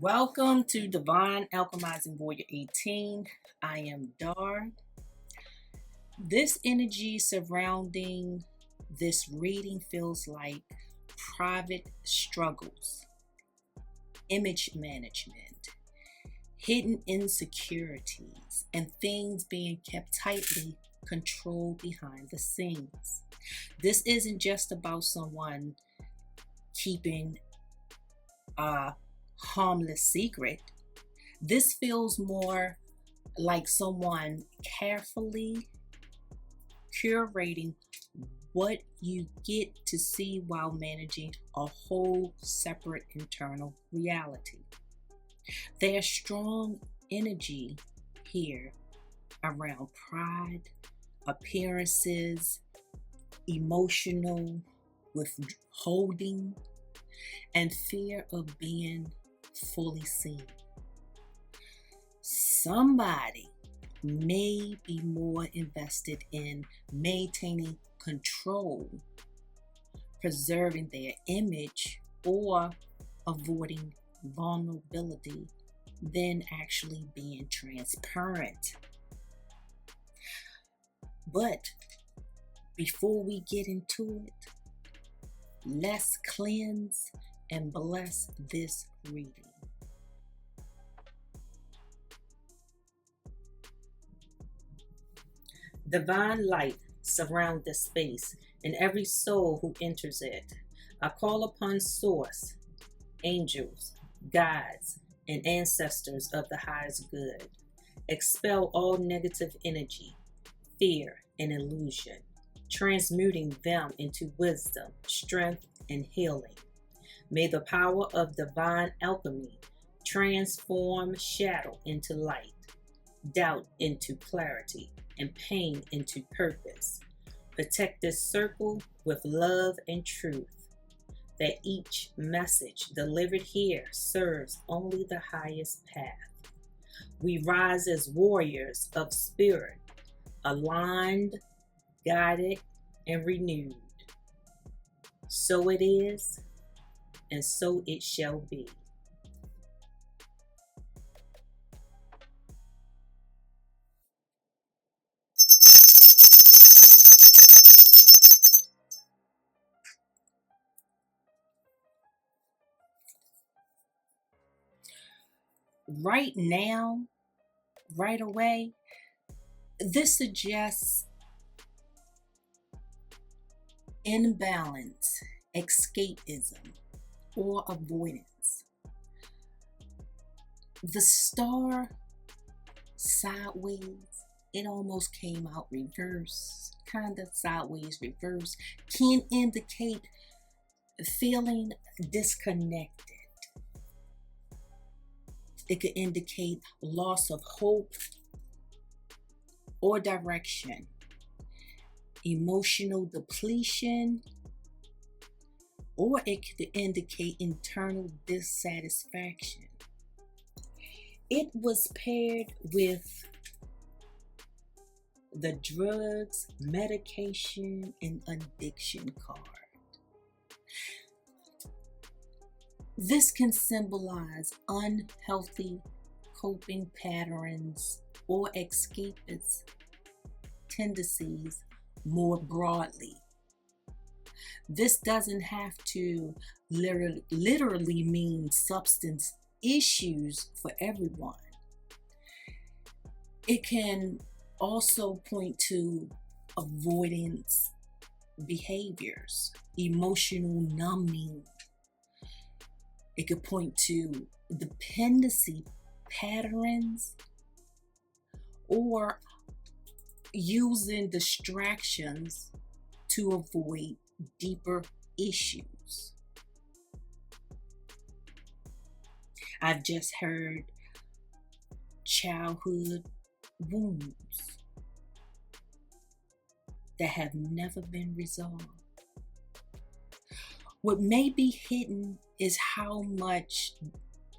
Welcome to Divine Alchemizing Warrior 18. I am Dar. This energy surrounding this reading feels like private struggles, image management, hidden insecurities, and things being kept tightly controlled behind the scenes. This isn't just about someone keeping a harmless secret. This feels more like someone carefully curating what you get to see while managing a whole separate internal reality. There's strong energy here around pride, appearances, emotional withholding, and fear of being fully seen. Somebody may be more invested in maintaining control, preserving their image, or avoiding vulnerability than actually being transparent. But before we get into it, let's cleanse and bless this reading. Divine light surround this space and every soul who enters it. I call upon Source, angels, guides, and ancestors of the highest good. Expel all negative energy, fear, and illusion, transmuting them into wisdom, strength, and healing. May the power of divine alchemy transform shadow into light, doubt into clarity, and pain into purpose. Protect this circle with love and truth, that each message delivered here serves only the highest path. We rise as warriors of spirit, aligned, guided, and renewed. So it is, and so it shall be. Right now, right away, this suggests imbalance, escapism, or avoidance. The star sideways, it almost came out reverse, kind of sideways reverse, can indicate feeling disconnected. It could indicate loss of hope or direction, emotional depletion, or it could indicate internal dissatisfaction. It was paired with the drugs, medication, and addiction card. This can symbolize unhealthy coping patterns or escapist tendencies more broadly. This doesn't have to literally mean substance issues for everyone. It can also point to avoidance behaviors, emotional numbing. It could point to dependency patterns or using distractions to avoid deeper issues. I've just heard childhood wounds that have never been resolved. What may be hidden is how much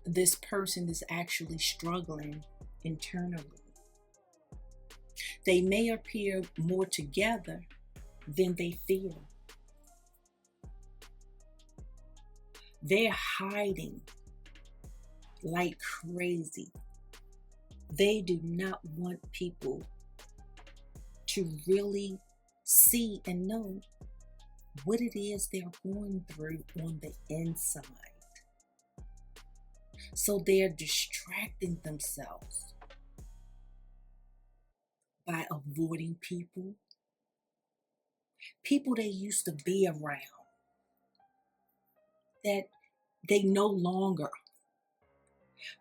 this person is actually struggling internally. They may appear more together than they feel. They're hiding like crazy. They do not want people to really see and know what it is they're going through on the inside. So they're distracting themselves by avoiding people they used to be around, that they no longer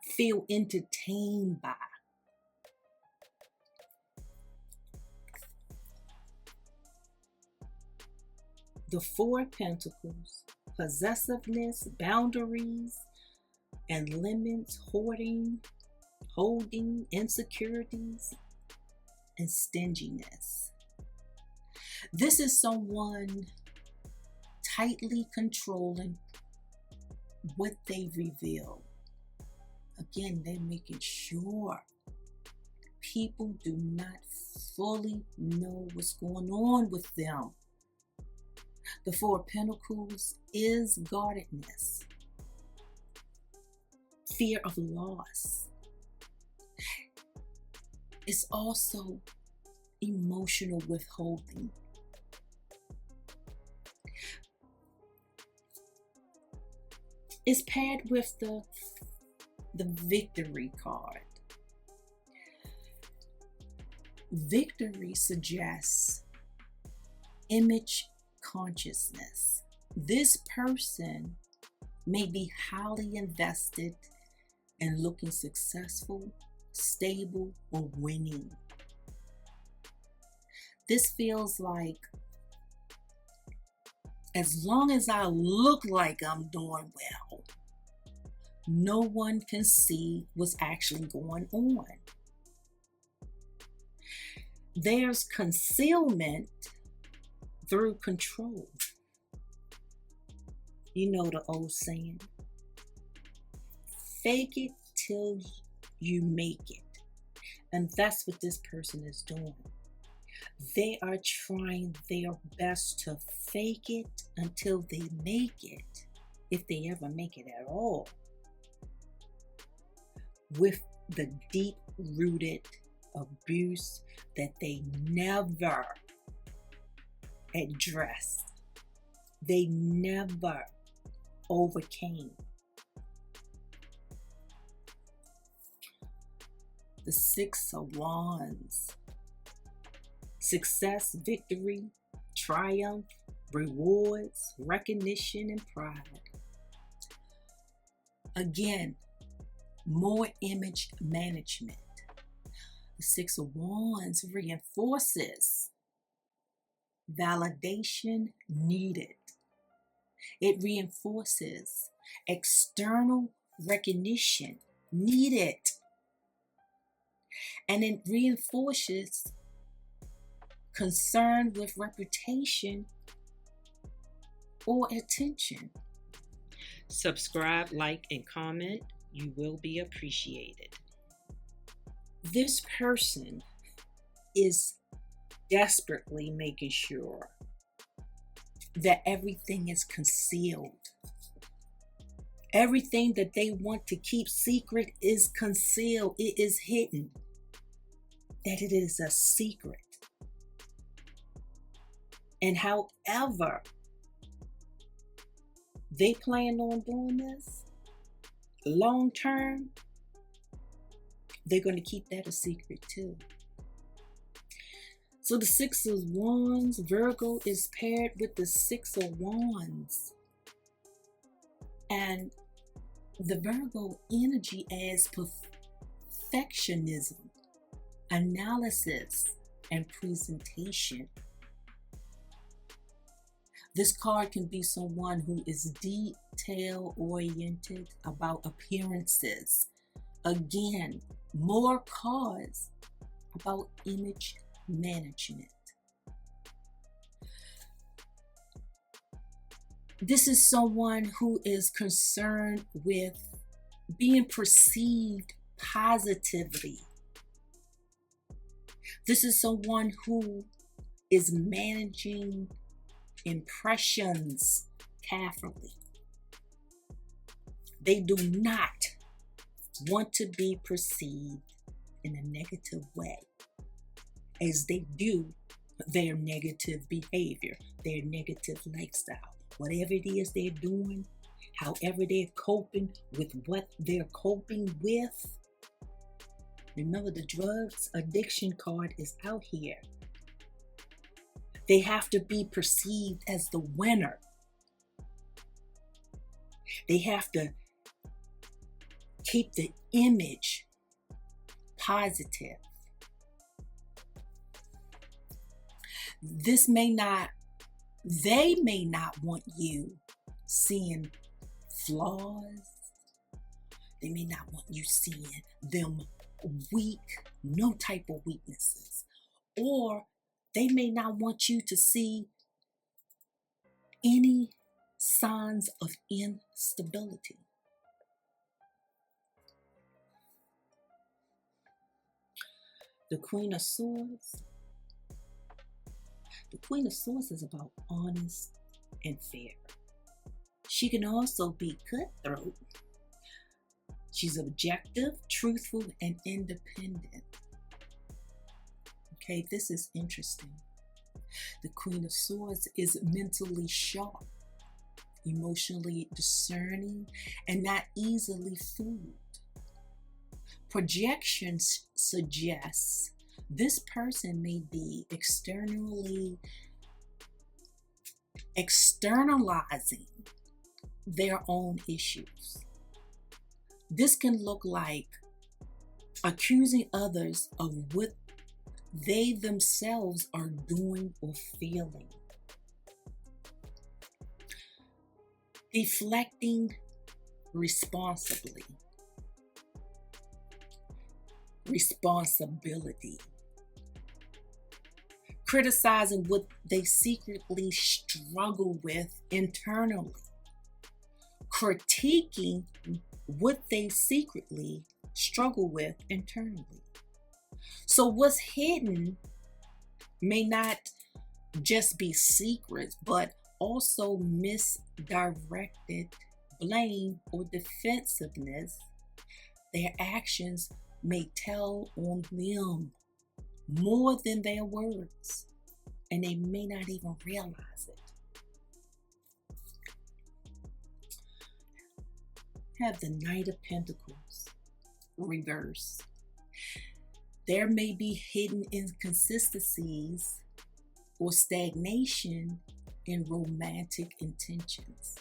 feel entertained by. The Four of Pentacles, possessiveness, boundaries, and limits, hoarding, holding, insecurities, and stinginess. This is someone tightly controlling what they reveal. Again, they're making sure people do not fully know what's going on with them. The Four of Pentacles is guardedness, fear of loss. It's also emotional withholding. It's paired with the victory card. Victory suggests image consciousness. This person may be highly invested in looking successful, stable, or winning. This feels like, as long as I look like I'm doing well, no one can see what's actually going on. There's concealment through control. You know the old saying, fake it till you make it. And that's what this person is doing. They are trying their best to fake it until they make it, if they ever make it at all, with the deep-rooted abuse that they never addressed. They never overcame. The Six of Wands. Success, victory, triumph, rewards, recognition, and pride. Again, more image management. The Six of Wands reinforces validation needed. It reinforces external recognition needed. And it reinforces concern with reputation or attention. Subscribe, like, and comment. You will be appreciated. This person is desperately making sure that everything is concealed. Everything that they want to keep secret is concealed. It is hidden. That it is a secret. And however they plan on doing this, long term, they're going to keep that a secret too. So the Six of Wands, Virgo, is paired with the Six of Wands. And the Virgo energy adds perfectionism, analysis, and presentation. This card can be someone who is detail-oriented about appearances. Again, more cards about image management. This is someone who is concerned with being perceived positively. This is someone who is managing impressions carefully. They do not want to be perceived in a negative way as they do their negative behavior, their negative lifestyle. Whatever it is they're doing, however they're coping with what they're coping with. Remember, the drugs addiction card is out here. They have to be perceived as the winner. They have to keep the image positive. They may not want you seeing flaws. They may not want you seeing them weak, no type of weaknesses. Or they may not want you to see any signs of instability. The Queen of Swords. The Queen of Swords is about honest and fair. She can also be cutthroat. She's objective, truthful, and independent. Okay, this is interesting. The Queen of Swords is mentally sharp, emotionally discerning, and not easily fooled. Projections suggest this person may be externalizing their own issues. This can look like accusing others of what they themselves are doing or feeling. Deflecting responsibility. Criticizing what they secretly struggle with internally. Critiquing what they secretly struggle with internally. So what's hidden may not just be secrets, but also misdirected blame or defensiveness. Their actions may tell on them more than their words, and they may not even realize it. Have the Knight of Pentacles reverse. There may be hidden inconsistencies or stagnation in romantic intentions.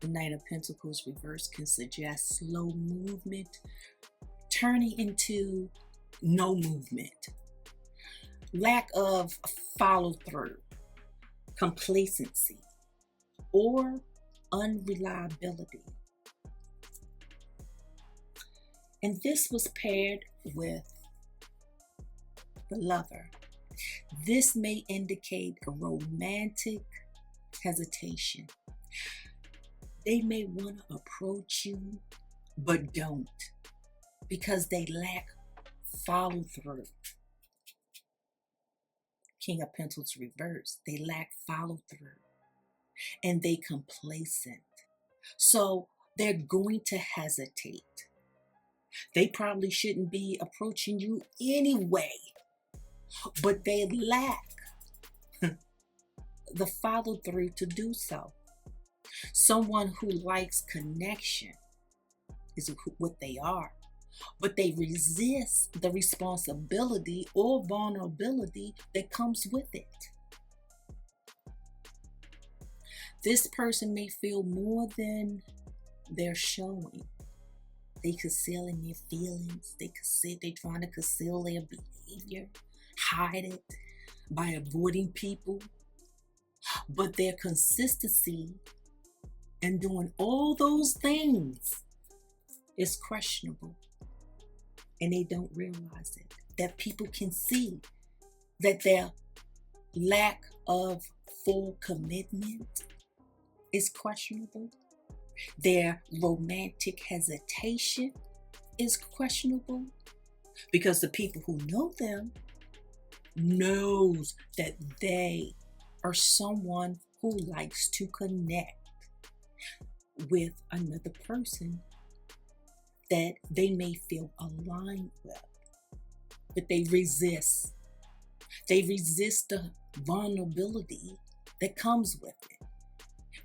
The Knight of Pentacles reverse can suggest slow movement, turning into no movement, lack of follow through, complacency, or unreliability. And this was paired with the Lover. This may indicate a romantic hesitation. They may want to approach you, but don't, because they lack follow through. King of Pentacles reverse. They lack follow through, and they complacent. So they're going to hesitate. They probably shouldn't be approaching you anyway, but they lack the follow through to do so. Someone who likes connection is what they are, but they resist the responsibility or vulnerability that comes with it. This person may feel more than they're showing. They concealing their feelings. They're trying to conceal their behavior, hide it by avoiding people. But their consistency in doing all those things is questionable. And they don't realize it. That people can see that their lack of full commitment is questionable. Their romantic hesitation is questionable, because the people who know them knows that they are someone who likes to connect with another person that they may feel aligned with, but they resist. They resist the vulnerability that comes with it.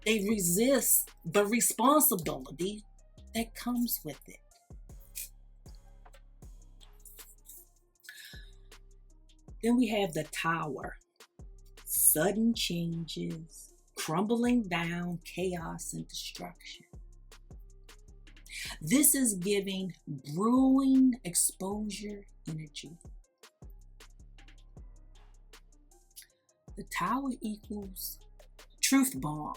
They resist the responsibility that comes with it. Then we have the Tower. Sudden changes, crumbling down, chaos, and destruction. This is giving brewing exposure energy. The Tower equals truth bomb,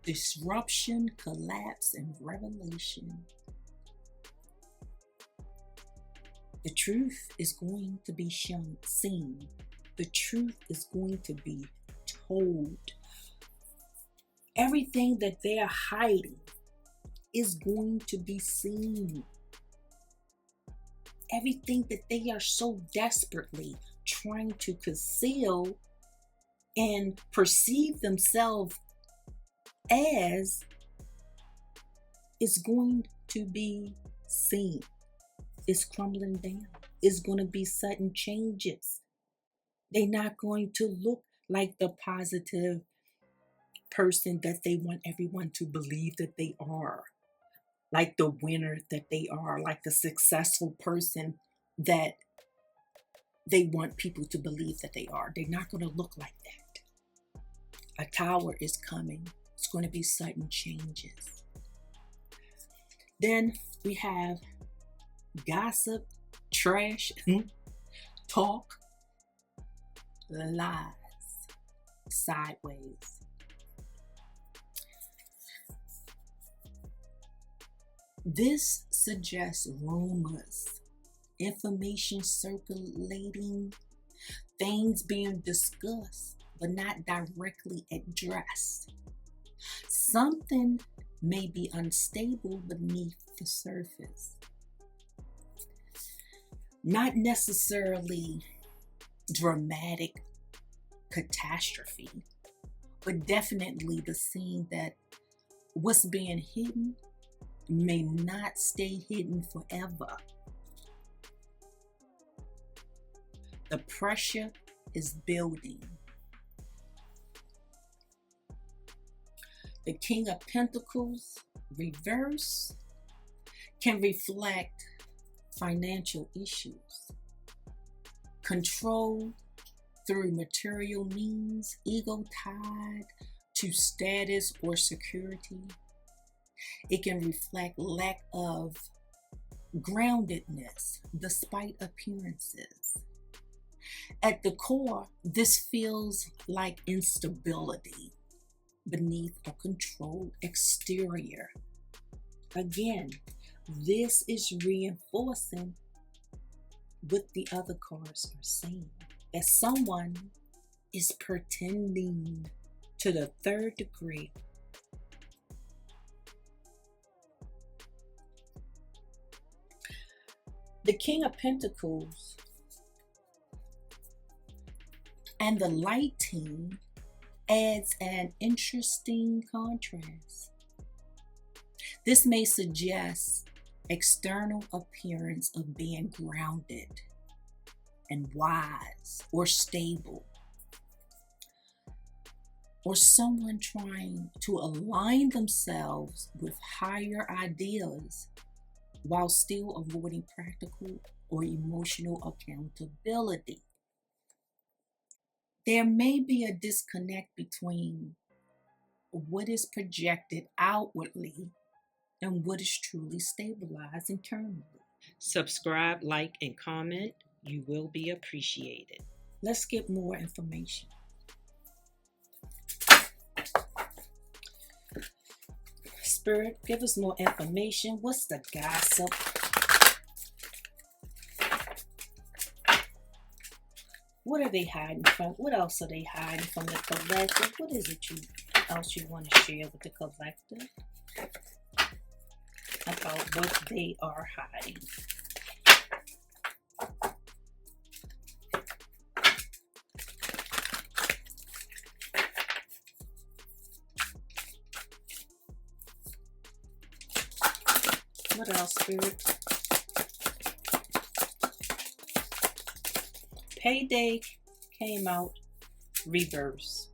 disruption, collapse, and revelation. The truth is going to be seen. The truth is going to be told. Everything that they are hiding is going to be seen. Everything that they are so desperately trying to conceal and perceive themselves as is going to be seen. It's crumbling down. It's going to be sudden changes. They're not going to look like the positive person that they want everyone to believe that they are, like the winner that they are, like the successful person that they want people to believe that they are. They're not going to look like that. A Tower is coming. It's going to be sudden changes. Then we have gossip, trash, talk, lies, sideways. This suggests rumors, information circulating, things being discussed but not directly addressed. Something may be unstable beneath the surface. Not necessarily dramatic catastrophe, but definitely the scene that what's being hidden may not stay hidden forever. The pressure is building. The King of Pentacles, reverse, can reflect financial issues, control through material means, ego tied to status or security. It can reflect lack of groundedness despite appearances. At the core, this feels like instability beneath a controlled exterior. Again, this is reinforcing what the other cards are saying, that someone is pretending to the third degree. The King of Pentacles and the lighting adds an interesting contrast. This may suggest external appearance of being grounded and wise or stable, or someone trying to align themselves with higher ideas while still avoiding practical or emotional accountability. There may be a disconnect between what is projected outwardly and what is truly stabilized internally. Subscribe, like, and comment. You will be appreciated. Let's get more information. Spirit, give us more information. What's the gossip? What are they hiding from? What else are they hiding from the collective? What is it else you want to share with the collective about what they are hiding? What else, Spirit? Payday came out reverse.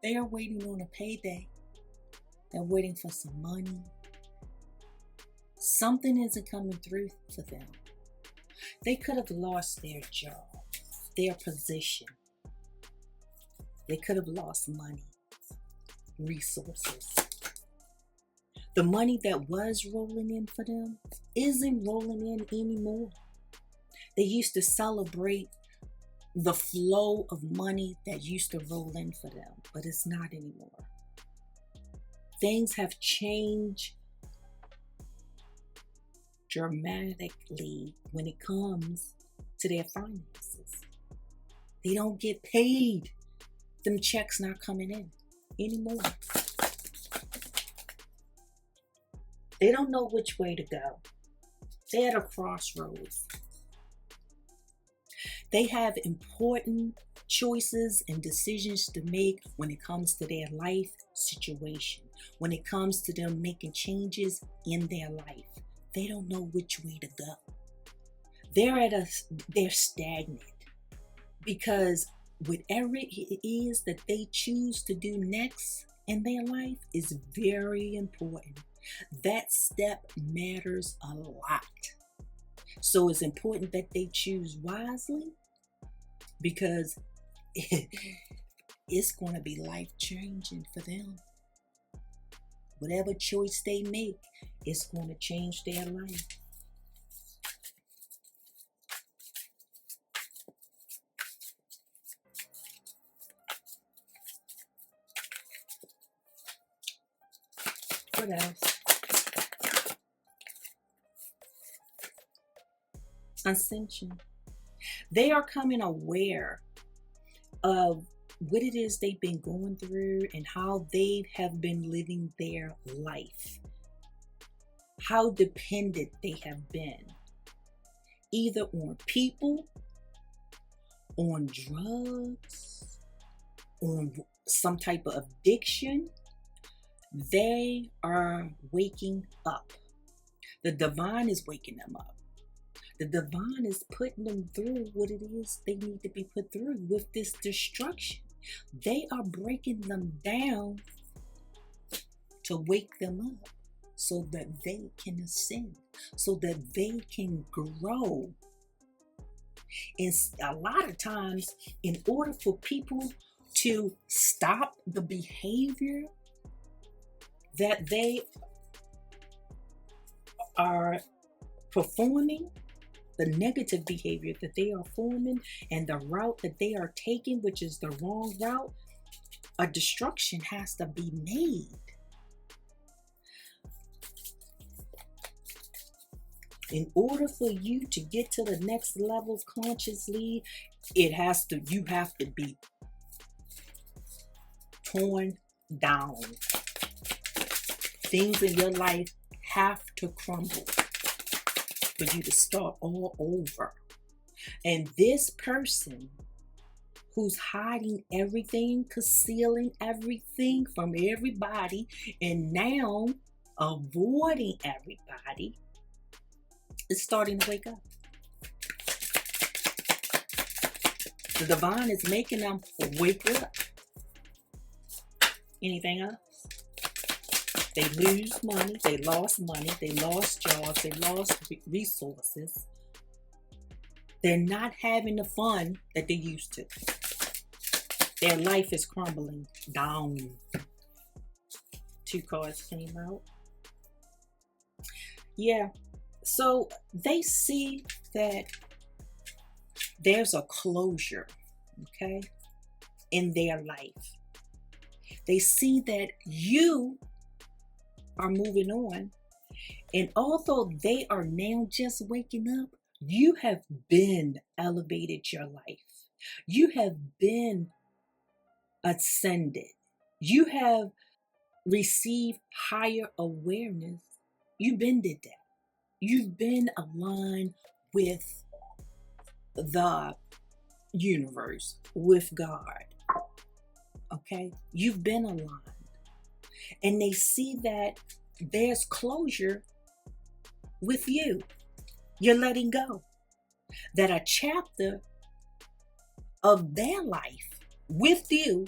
They are waiting on a payday. They're waiting for some money. Something isn't coming through for them. They could have lost their job, their position. They could have lost money, resources. The money that was rolling in for them isn't rolling in anymore. They used to celebrate the flow of money that used to roll in for them, but it's not anymore. Things have changed dramatically when it comes to their finances. They don't get paid. Them checks not coming in anymore. They don't know which way to go. They're at a crossroads. They have important choices and decisions to make when it comes to their life situation, when it comes to them making changes in their life. They don't know which way to go. They're stagnant because whatever it is that they choose to do next in their life is very important. That step matters a lot. So it's important that they choose wisely because it's going to be life-changing for them. Whatever choice they make, it's going to change their life. What else? Ascension. They are coming aware of what it is they've been going through and how they have been living their life. How dependent they have been. Either on people, on drugs, on some type of addiction. They are waking up. The divine is waking them up. The divine is putting them through what it is they need to be put through with this destruction. They are breaking them down to wake them up so that they can ascend, so that they can grow. And a lot of times, in order for people to stop the behavior that they are performing, the negative behavior that they are forming, and the route that they are taking, which is the wrong route, a destruction has to be made. In order for you to get to the next level consciously, you have to be torn down. Things in your life have to crumble for you to start all over. And this person who's hiding everything, concealing everything from everybody, and now avoiding everybody, is starting to wake up. The divine is making them wake up. Anything else? They lose money, they lost jobs, they lost resources. They're not having the fun that they used to. Their life is crumbling down. 2 cards came out. Yeah, so they see that there's a closure, okay, in their life. They see that you are moving on, and although they are now just waking up, you have been elevated your life. You have been ascended. You have received higher awareness. You've been did that. You've been aligned with the universe, with God. Okay? You've been aligned. And they see that there's closure with you. You're letting go. That a chapter of their life with you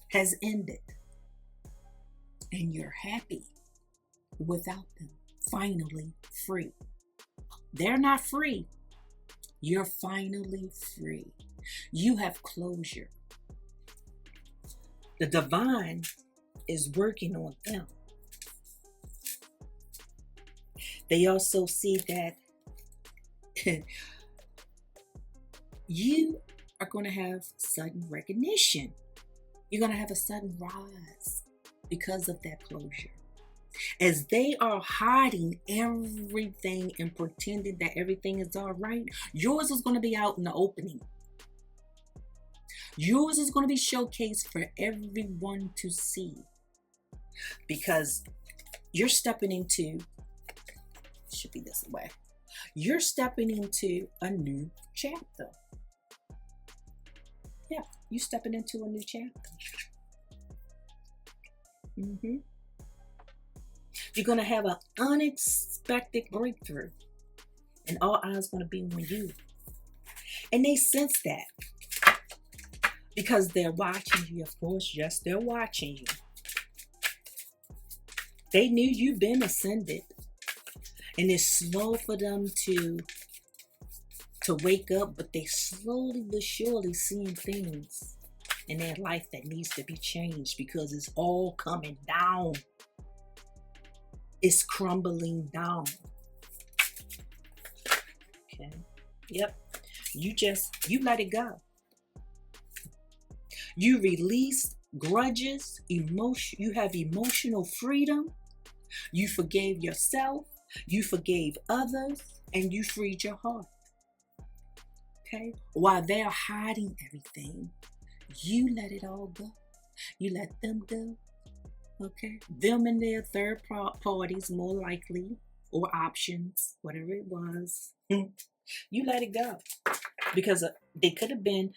has ended. And you're happy without them. Finally free. They're not free. You're finally free. You have closure. The divine is working on them. They also see that you are going to have sudden recognition. You're going to have a sudden rise because of that closure. As they are hiding everything and pretending that everything is all right, yours is going to be out in the opening. Yours is going to be showcased for everyone to see. Because you're stepping into, should be this way, you're stepping into a new chapter. Yeah, you're stepping into a new chapter. You're going to have an unexpected breakthrough. And all eyes going to be on you. And they sense that. Because they're watching you, of course. Yes, they're watching you. They knew you've been ascended. And it's slow for them to wake up. But they slowly but surely seeing things in their life that needs to be changed. Because it's all coming down. It's crumbling down. Okay. Yep. You let it go. You release grudges, emotion. You have emotional freedom. You forgave yourself. You forgave others. And you freed your heart. Okay. While they're hiding everything, you let it all go. You let them go. Okay, them and their third parties, more likely, or options, whatever it was, you let it go. Because they could have been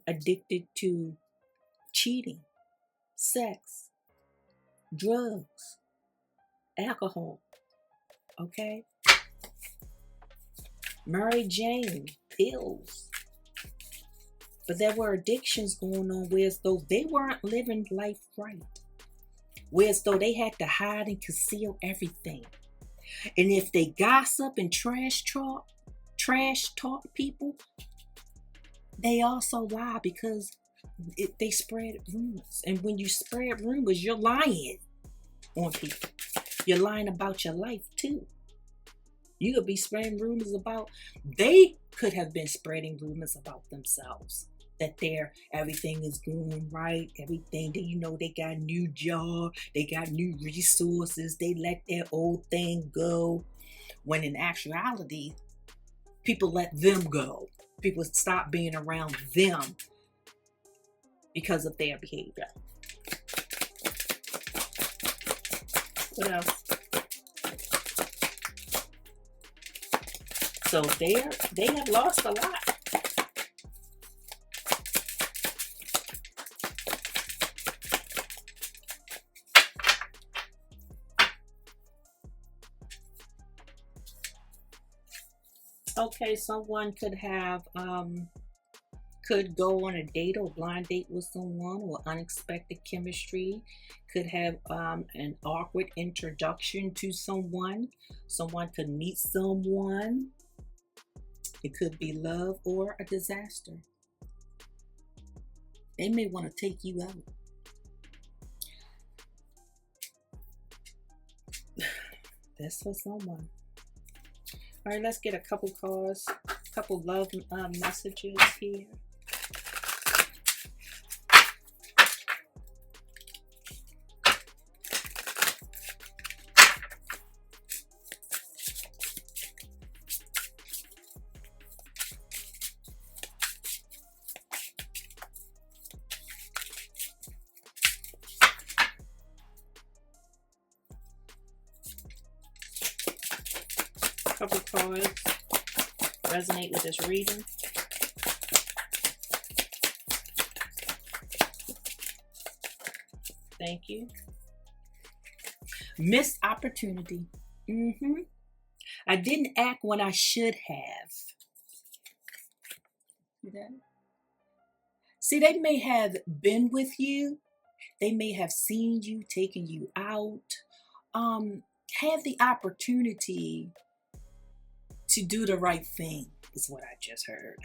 addicted to cheating, sex, drugs, alcohol, okay? Mary Jane, pills. But there were addictions going on whereas though they weren't living life right. Whereas though they had to hide and conceal everything. And if they gossip and trash talk people, they also lie because they spread rumors. And when you spread rumors, you're lying on people. You're lying about your life too. You could be spreading rumors about, they could have been spreading rumors about themselves. That everything is going right, everything that they got a new job, they got new resources, they let their old thing go. When in actuality, people let them go. People stop being around them because of their behavior. What else? So they have lost a lot. Okay, someone could go on a date or blind date with someone, or unexpected chemistry. Could have an awkward introduction to someone. Someone could meet someone. It could be love or a disaster. They may want to take you out. That's for someone. All right, let's get a couple cards, a couple love messages here. Couple cards resonate with this reading. Thank you. Missed opportunity. I didn't act when I should have. See that? See, they may have been with you. They may have seen you, taken you out, had the opportunity to do the right thing, is what I just heard.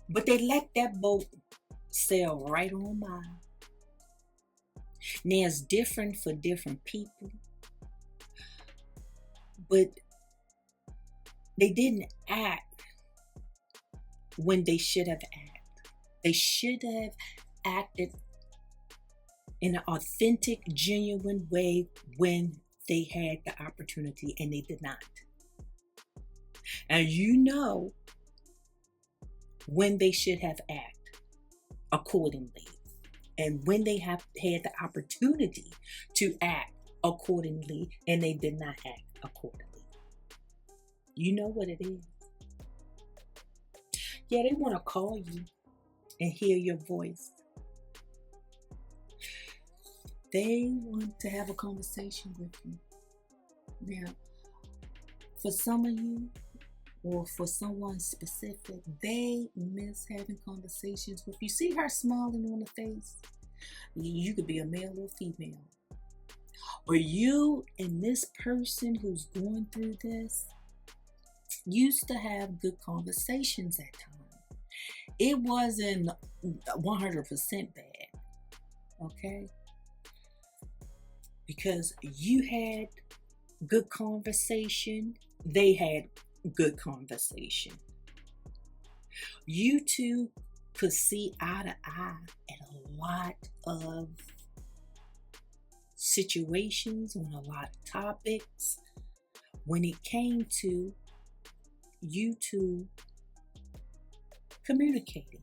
But they let that boat sail right on by. Now, it's different for different people, but they didn't act when they should have acted. They should have acted in an authentic, genuine way when they had the opportunity, and they did not. And you know when they should have acted accordingly, and when they have had the opportunity to act accordingly, and they did not act accordingly. You know what it is. Yeah, they want to call you and hear your voice. They want to have a conversation with you. Now, for some of you, or for someone specific, they miss having conversations with you. See her smiling on the face? You could be a male or female. Or you and this person who's going through this used to have good conversations at times. It wasn't 100% bad, okay? Because you had good conversation, they had good conversation. You two could see eye to eye at a lot of situations, on a lot of topics, when it came to you two communicating.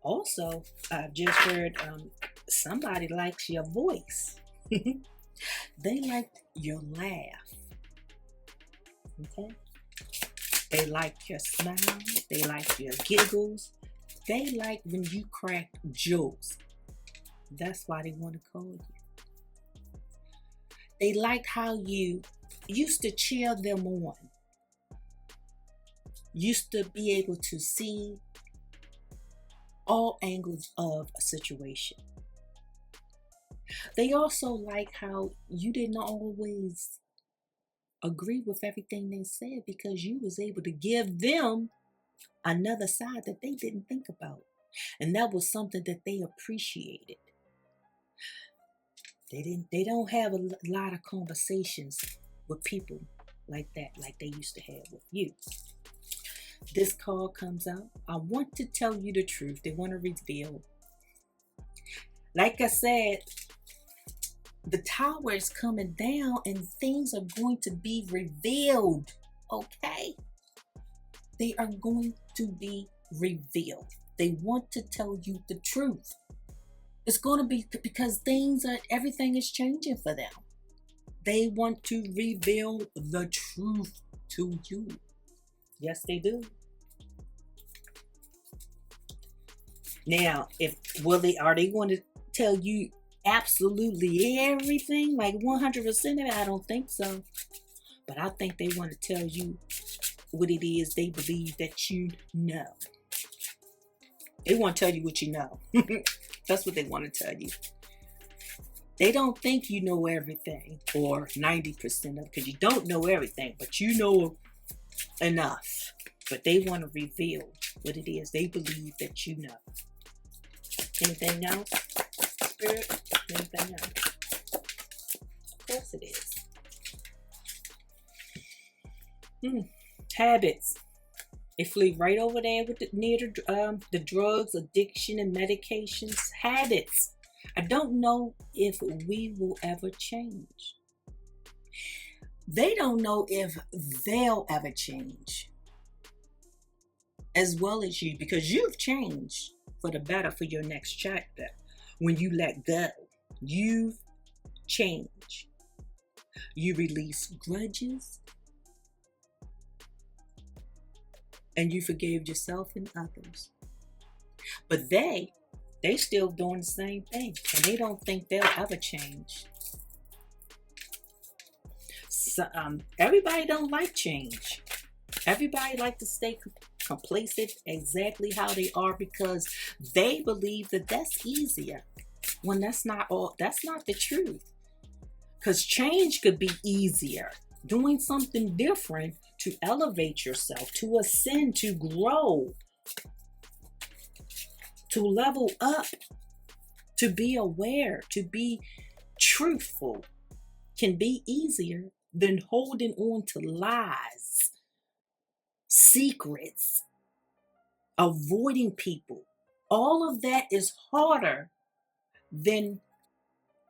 Also, I've just heard somebody likes your voice. They like your laugh. Okay? They like your smile. They like your giggles. They like when you crack jokes. That's why they want to call you. They like how you used to cheer them on. Used to be able to see all angles of a situation. They also like how you didn't always agree with everything they said, because you was able to give them another side that they didn't think about. And that was something that they appreciated. They don't have a lot of conversations with people like that, like they used to have with you. This card comes out. I want to tell you the truth. They want to reveal. Like I said, the tower is coming down and things are going to be revealed. Okay? They are going to be revealed. They want to tell you the truth. It's going to be because everything is changing for them. They want to reveal the truth to you. Yes, they do. Now, are they going to tell you absolutely everything, like 100% of it? I don't think so. But I think they want to tell you what it is they believe that you know. They want to tell you what you know. That's what they want to tell you. They don't think you know everything, or 90% of it, because you don't know everything, but you know enough. But they want to reveal what it is they believe that you know. Anything else? Spirit? Anything else? Of course it is. Habits. They flee right over there with near the drugs, addiction, and medications. Habits. I don't know if we will ever change. They don't know if they'll ever change as well as you, because you've changed for the better for your next chapter. When you let go, you've changed. You release grudges, and you forgave yourself and others. But they They still doing the same thing, and they don't think they'll ever change. So, everybody don't like change. Everybody like to stay complacent exactly how they are because they believe that that's easier. When that's not the truth. Because change could be easier. Doing something different to elevate yourself, to ascend, to grow, to level up, to be aware, to be truthful can be easier than holding on to lies, secrets, avoiding people. All of that is harder than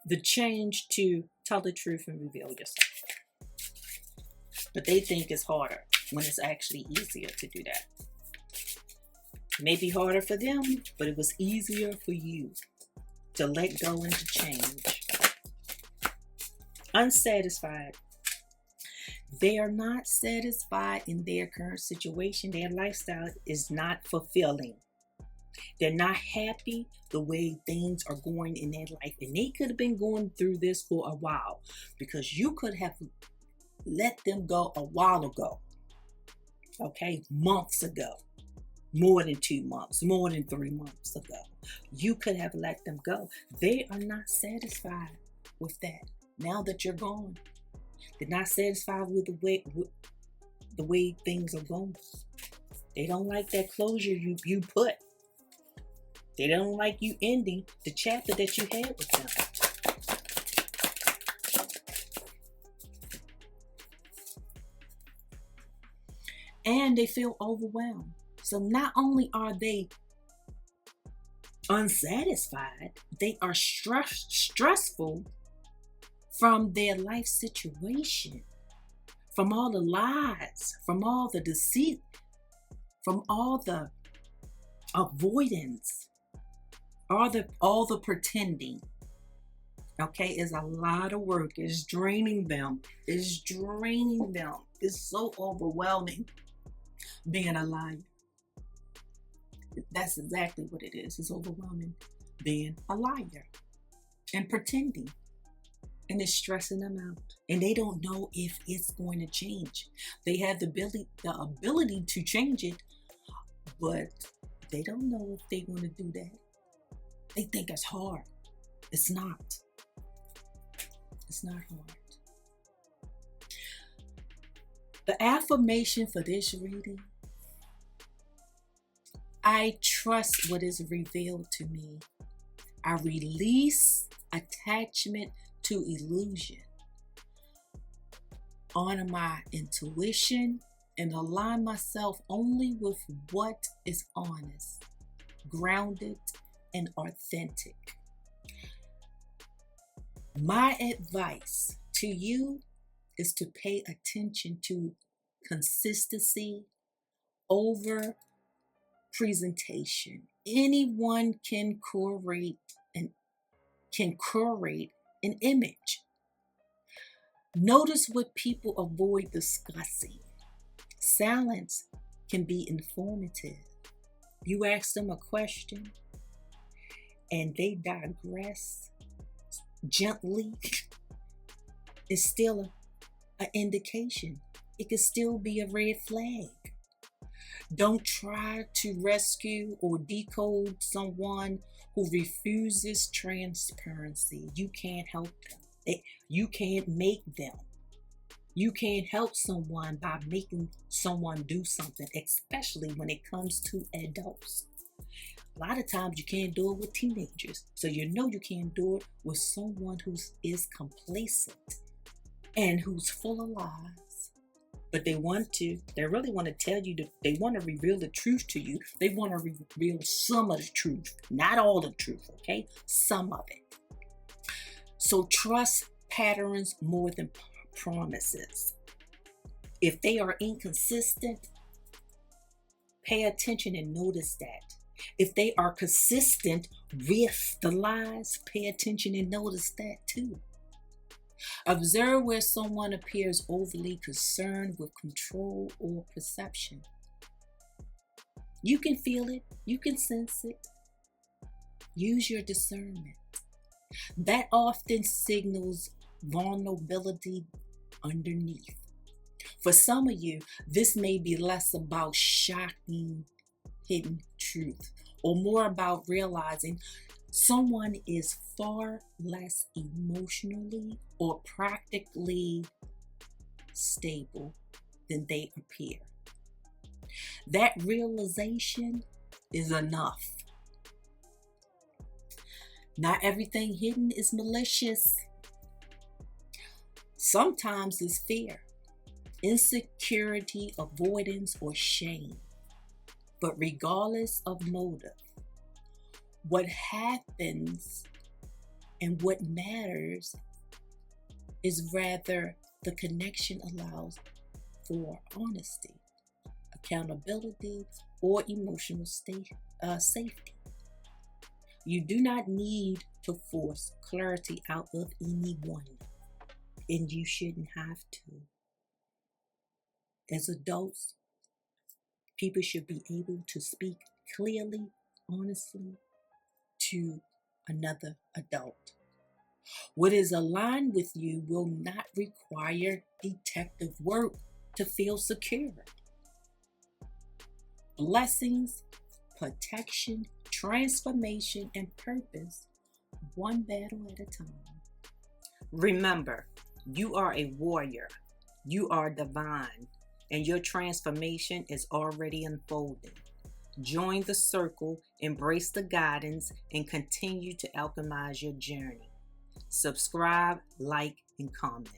the change to tell the truth and reveal yourself. But they think it's harder when it's actually easier to do that. It may be harder for them, but it was easier for you to let go and to change. Unsatisfied. They are not satisfied in their current situation. Their lifestyle is not fulfilling. They're not happy the way things are going in their life. And they could have been going through this for a while because you could have let them go a while ago. Okay, months ago. More than 2 months, more than 3 months ago. You could have let them go. They are not satisfied with that. Now that you're gone, they're not satisfied with the way things are going. They don't like that closure you put. They don't like you ending the chapter that you had with them. And they feel overwhelmed. So not only are they unsatisfied, they are stressful from their life situation, from all the lies, from all the deceit, from all the avoidance, all the pretending. Okay, it's a lot of work. It's draining them. It's draining them. It's so overwhelming being a liar. That's exactly what it is. It's overwhelming being a liar and pretending. And it's stressing them out. And they don't know if it's going to change. They have the ability to change it, but they don't know if they're going to do that. They think it's hard. It's not. It's not hard. The affirmation for this reading: I trust what is revealed to me. I release attachment to illusion. Honor my intuition and align myself only with what is honest, grounded, and authentic. My advice to you is to pay attention to consistency over presentation. Anyone can curate an image. Notice what people avoid discussing. Silence can be informative. You ask them a question and they digress gently. It's still an indication. It could still be a red flag. Don't try to rescue or decode someone who refuses transparency. You can't help them. You can't make them. You can't help someone by making someone do something, especially when it comes to adults. A lot of times you can't do it with teenagers. So you know you can't do it with someone who is complacent and who's full of lies. But they really want to tell you, they want to reveal the truth to you. They want to reveal some of the truth, not all the truth, okay? Some of it. So trust patterns more than promises. If they are inconsistent, pay attention and notice that. If they are consistent with the lies, pay attention and notice that too. Observe where someone appears overly concerned with control or perception. You can feel it. You can sense it. Use your discernment. That often signals vulnerability underneath. For some of you, this may be less about shocking hidden truth or more about realizing someone is far less emotionally or practically stable than they appear. That realization is enough. Not everything hidden is malicious. Sometimes it's fear, insecurity, avoidance, or shame. But regardless of motive, what happens and what matters is rather the connection allows for honesty, accountability, or emotional safety. You do not need to force clarity out of anyone, and you shouldn't have to. As adults, people should be able to speak clearly, honestly, to another adult. What is aligned with you will not require detective work to feel secure. Blessings, protection, transformation, and purpose, one battle at a time. Remember, you are a warrior. You are divine, and your transformation is already unfolding. Join the circle, embrace the guidance, and continue to alchemize your journey. Subscribe, like, and comment.